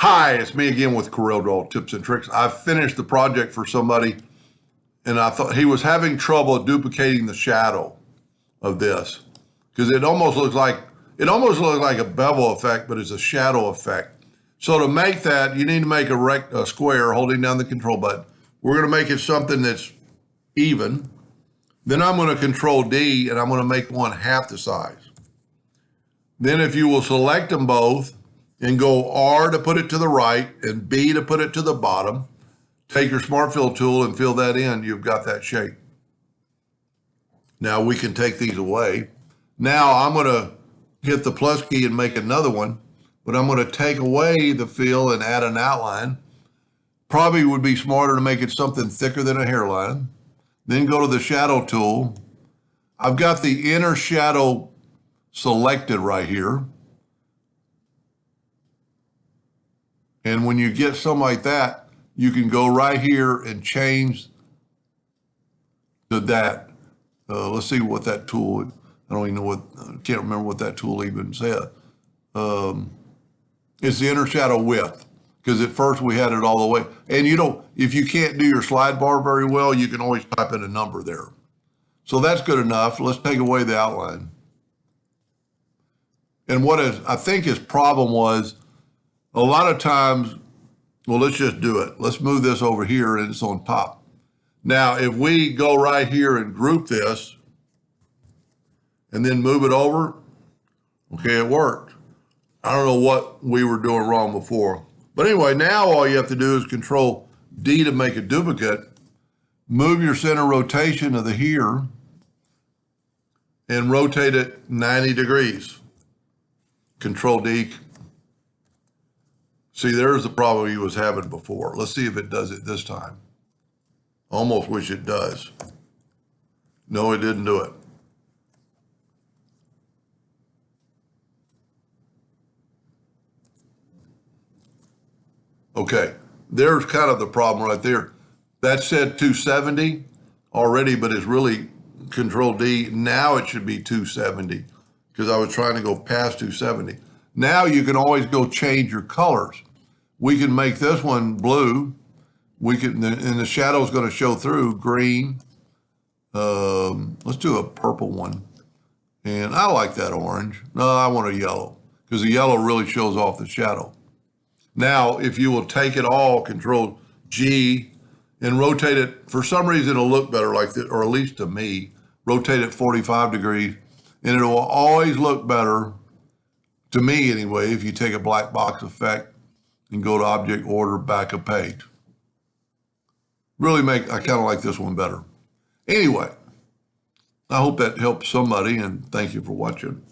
Hi, it's me again with CorelDraw tips and tricks. I finished the project for somebody and I thought he was having trouble duplicating the shadow of this because it almost looks like a bevel effect, but it's a shadow effect. So to make that, you need to make a square holding down the control button. We're going to make it something that's even. Then I'm going to control D and I'm going to make one half the size. Then if you will select them both and go R to put it to the right and B to put it to the bottom, take your Smart Fill tool and fill that in, you've got that shape. Now we can take these away. Now I'm going to hit the plus key and make another one, but I'm going to take away the fill and add an outline. Probably would be smarter to make it something thicker than a hairline. Then go to the shadow tool. I've got the inner shadow selected right here. And when you get something like that, you can go right here and change to that. Let's see what that tool, I don't even know what, I can't remember what that tool even said. It's the inner shadow width, because at first we had it all the way. And if you can't do your slide bar very well, you can always type in a number there. So that's good enough. Let's take away the outline. And I think his problem was, a lot of times, well, let's just do it. Let's move this over here and it's on top. Now, if we go right here and group this and then move it over, okay, it worked. I don't know what we were doing wrong before. But anyway, now all you have to do is control D to make a duplicate, move your center rotation of the here and rotate it 90 degrees. Control D. See, there's the problem he was having before. Let's see if it does it this time. Almost wish it does. No, it didn't do it. Okay, there's kind of the problem right there. That said 270 already, but it's really Control D. Now it should be 270 because I was trying to go past 270. Now you can always go change your colors. We can make this one blue. And the shadow is going to show through green. Let's do a purple one. And I like that orange. No, I want a yellow because the yellow really shows off the shadow. Now, if you will take it all, Control G, and rotate it, for some reason it'll look better like this, or at least to me, rotate it 45 degrees, and it will always look better, to me anyway, if you take a black box effect and go to Object Order, back a page. I kind of like this one better. Anyway, I hope that helps somebody, and thank you for watching.